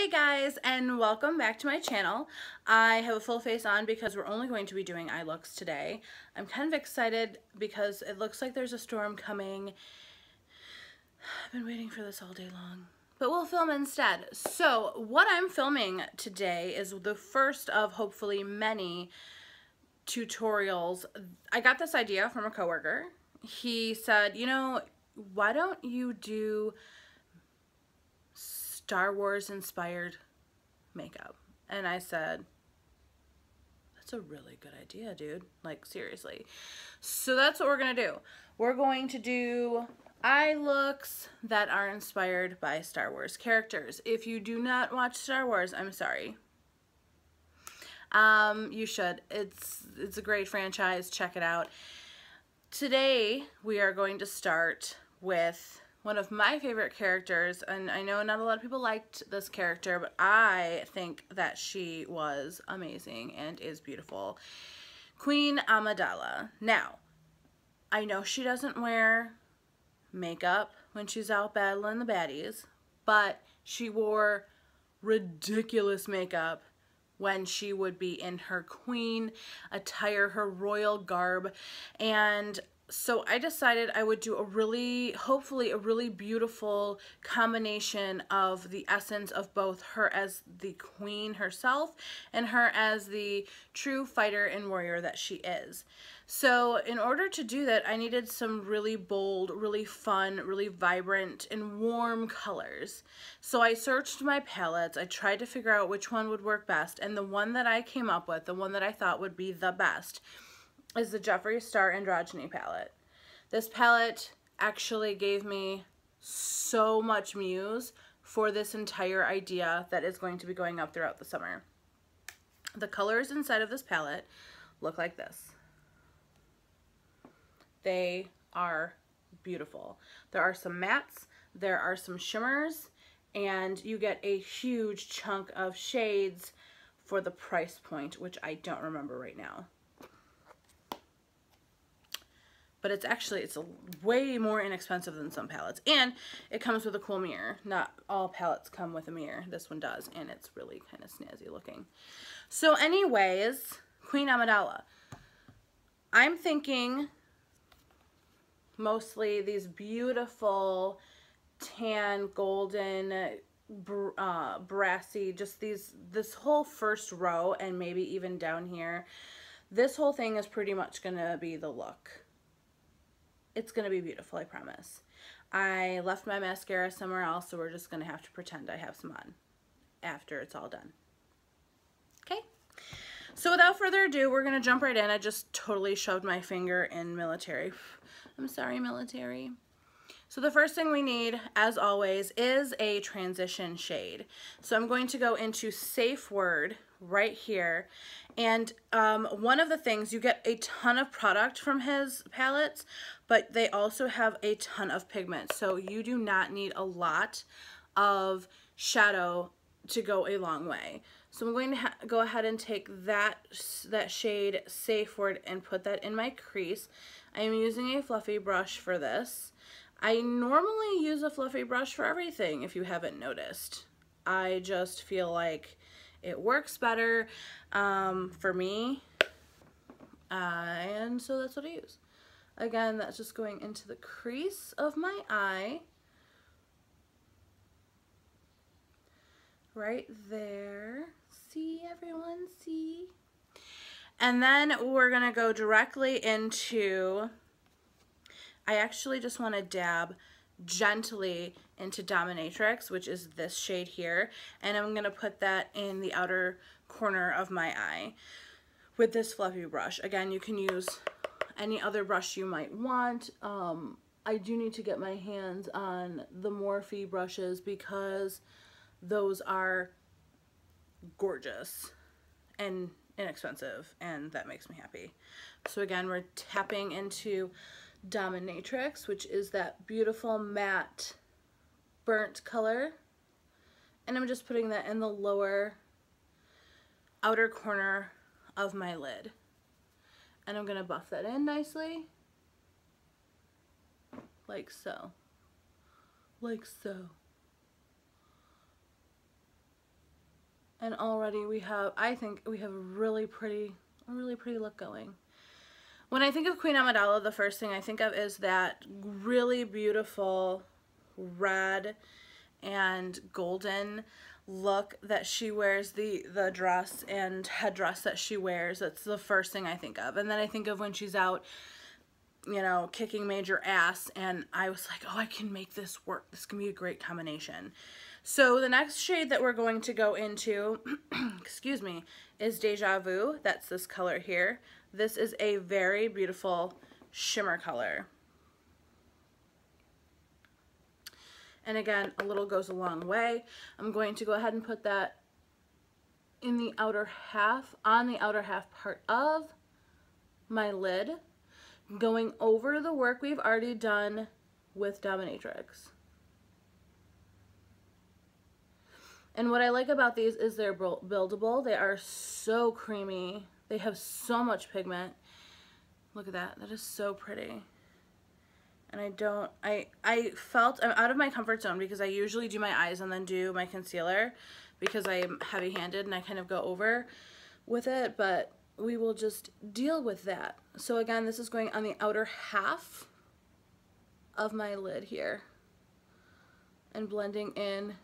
Hey guys, and welcome back to my channel. I have a full face on because we're only going to be doing eye looks today. I'm kind of excited because it looks like there's a storm coming. I've been waiting for this all day long, but we'll film instead. So what I'm filming today is the first of hopefully many tutorials. I got this idea from a coworker. He said, you know, why don't you do Star Wars inspired makeup? And I said, that's a really good idea, dude. Like, seriously. So that's what we're gonna do. We're going to do eye looks that are inspired by Star Wars characters. If you do not watch Star Wars, I'm sorry. You should. It's a great franchise. Check it out. Today we are going to start with one of my favorite characters, and I know not a lot of people liked this character, but I think that she was amazing and is beautiful. Queen Amidala. Now, I know she doesn't wear makeup when she's out battling the baddies, but she wore ridiculous makeup when she would be in her queen attire, her royal garb. And so I decided I would do hopefully a really beautiful combination of the essence of both her as the queen herself and her as the true fighter and warrior that she is. So in order to do that, I needed some really bold, really fun, really vibrant and warm colors. So I searched my palettes. I tried to figure out which one would work best, and the one that I came up with, the one that I thought would be the best, is the Jeffree Star Androgyny palette. This palette actually gave me so much muse for this entire idea that is going to be going up throughout the summer. The colors inside of this palette look like this. They are beautiful. There are some mattes, there are some shimmers, and you get a huge chunk of shades for the price point, which I don't remember right now. But it's way more inexpensive than some palettes, and it comes with a cool mirror. Not all palettes come with a mirror. This one does, and it's really kind of snazzy looking. So anyways, Queen Amidala. I'm thinking mostly these beautiful tan, golden, brassy, just this whole first row, and maybe even down here. This whole thing is pretty much gonna be the look. It's gonna be beautiful, I promise. I left my mascara somewhere else, so we're just gonna have to pretend I have some on after it's all done. Okay? So without further ado, we're gonna jump right in. I just totally shoved my finger in military. I'm sorry, military. So the first thing we need, as always, is a transition shade. So I'm going to go into Safe Word right here. And one of the things, you get a ton of product from his palettes, but they also have a ton of pigment. So you do not need a lot of shadow to go a long way. So I'm going to go ahead and take that shade Safe Word and put that in my crease. I am using a fluffy brush for this. I normally use a fluffy brush for everything, if you haven't noticed. I just feel like it works better for me, and so that's what I use. Again, that's just going into the crease of my eye. Right there. See, everyone, see? And then we're gonna go directly into, I actually just wanna dab gently into Dominatrix, which is this shade here, and I'm gonna put that in the outer corner of my eye with this fluffy brush. Again, you can use any other brush you might want. I do need to get my hands on the Morphe brushes because those are gorgeous and inexpensive, and that makes me happy. So again, we're tapping into Dominatrix, which is that beautiful matte burnt color, and I'm just putting that in the lower outer corner of my lid, and I'm gonna buff that in nicely, like so, like so. And already we have, I think we have a really pretty look going. When I think of Queen Amidala, the first thing I think of is that really beautiful red and golden look that she wears, the dress and headdress that she wears. That's the first thing I think of. And then I think of when she's out, you know, kicking major ass, and I was like, oh, I can make this work. This can be a great combination. So the next shade that we're going to go into, excuse me, is Deja Vu. That's this color here. This is a very beautiful shimmer color. And again, a little goes a long way. I'm going to go ahead and put that in the outer half, on the outer half part of my lid, going over the work we've already done with Dominatrix. And what I like about these is they're buildable. They are so creamy. They have so much pigment. Look at that. That is so pretty. And I felt I'm out of my comfort zone because I usually do my eyes and then do my concealer because I'm heavy-handed and I kind of go over with it, but we will just deal with that. So again, this is going on the outer half of my lid here and blending in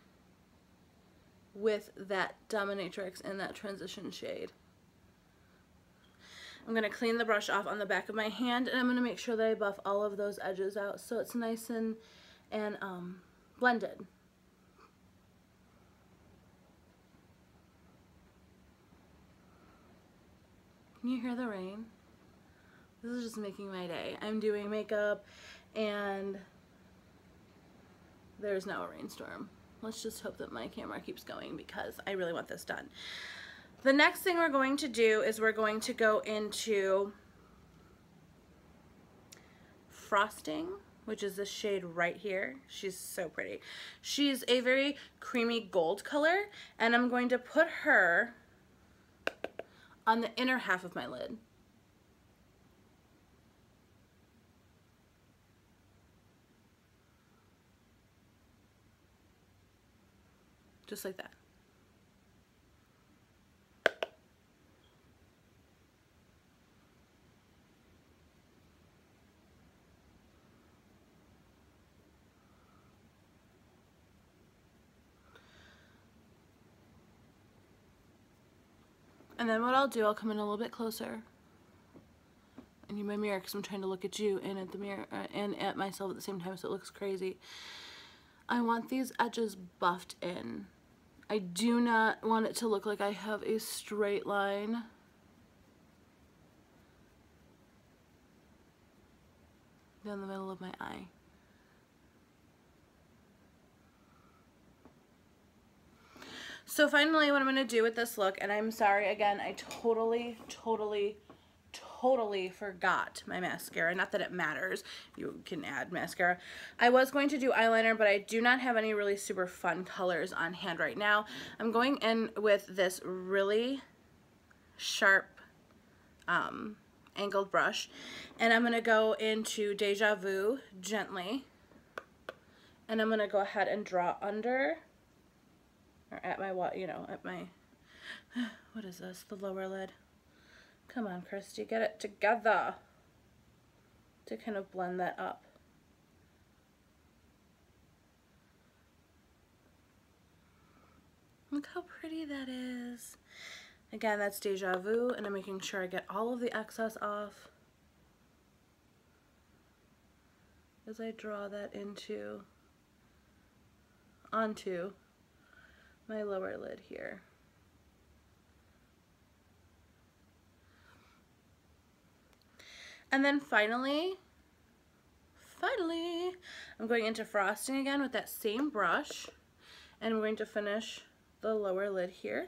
with that Dominatrix in that transition shade. I'm going to clean the brush off on the back of my hand, and I'm going to make sure that I buff all of those edges out so it's nice and blended. Can you hear the rain? This is just making my day. I'm doing makeup and there's now a rainstorm. Let's just hope that my camera keeps going because I really want this done. The next thing we're going to do is we're going to go into Frosting, which is this shade right here. She's so pretty. She's a very creamy gold color, and I'm going to put her on the inner half of my lid. Just like that. And then what I'll do, I'll come in a little bit closer and use my mirror because I'm trying to look at you and at the mirror and at myself at the same time so it looks crazy. I want these edges buffed in. I do not want it to look like I have a straight line. Down the middle of my eye. So finally what I'm going to do with this look, and I'm sorry again, I totally forgot my mascara. Not that it matters. You can add mascara. I was going to do eyeliner, but I do not have any really super fun colors on hand right now. I'm going in with this really sharp angled brush, and I'm going to go into Deja Vu gently, and I'm going to go ahead and draw under, or at my, you know, at my, what is this, the lower lid. Come on, Christy, get it together to kind of blend that up. Look how pretty that is. Again, that's Deja Vu, and I'm making sure I get all of the excess off as I draw that onto my lower lid here. And then finally, I'm going into Frosting again with that same brush, and I'm going to finish the lower lid here.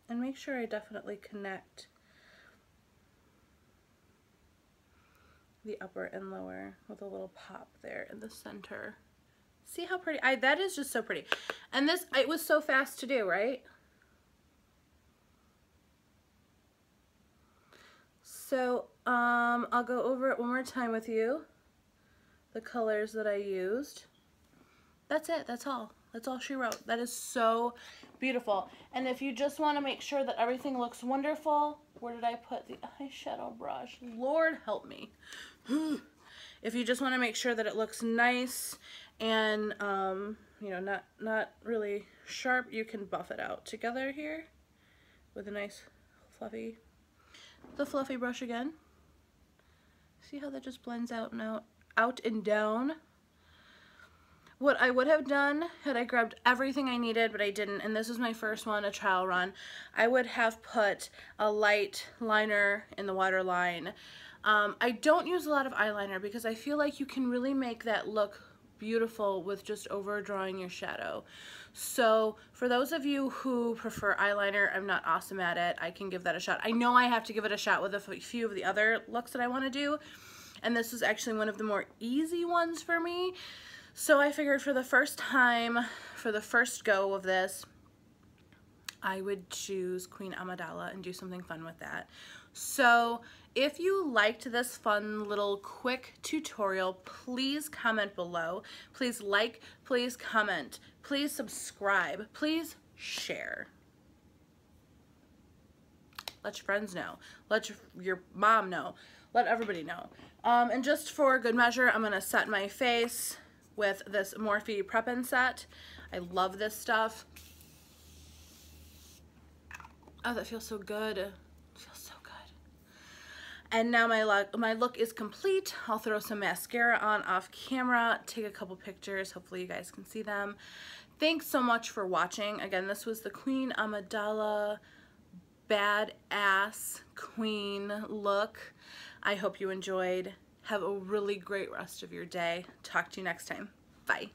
And make sure I definitely connect the upper and lower with a little pop there in the center. See how pretty? That is just so pretty. And this, it was so fast to do, right? So I'll go over it one more time with you, the colors that I used. That's it. That's all. That's all she wrote. That is so beautiful. And if you just want to make sure that everything looks wonderful, where did I put the eyeshadow brush? Lord help me. If you just want to make sure that it looks nice and, you know, not really sharp, you can buff it out together here with a nice fluffy, the fluffy brush again. See how that just blends out and down? What I would have done had I grabbed everything I needed, but I didn't, and this is my first one, a trial run, I would have put a light liner in the waterline. I don't use a lot of eyeliner because I feel like you can really make that look beautiful with just overdrawing your shadow. So for those of you who prefer eyeliner, I'm not awesome at it. I can give that a shot. I know I have to give it a shot with a few of the other looks that I want to do, and this was actually one of the more easy ones for me. So I figured for the first time, for the first go of this, I would choose Queen Amidala and do something fun with that. So if you liked this fun little quick tutorial, please comment below. Please like, please comment, please subscribe, please share. Let your friends know. Let your mom know. Let everybody know. And just for good measure, I'm going to set my face with this Morphe Prep-In set. I love this stuff. Oh, that feels so good. It feels so good. And now my look is complete. I'll throw some mascara on off camera, take a couple pictures. Hopefully you guys can see them. Thanks so much for watching. Again, this was the Queen Amidala Badass Queen look. I hope you enjoyed. Have a really great rest of your day. Talk to you next time. Bye.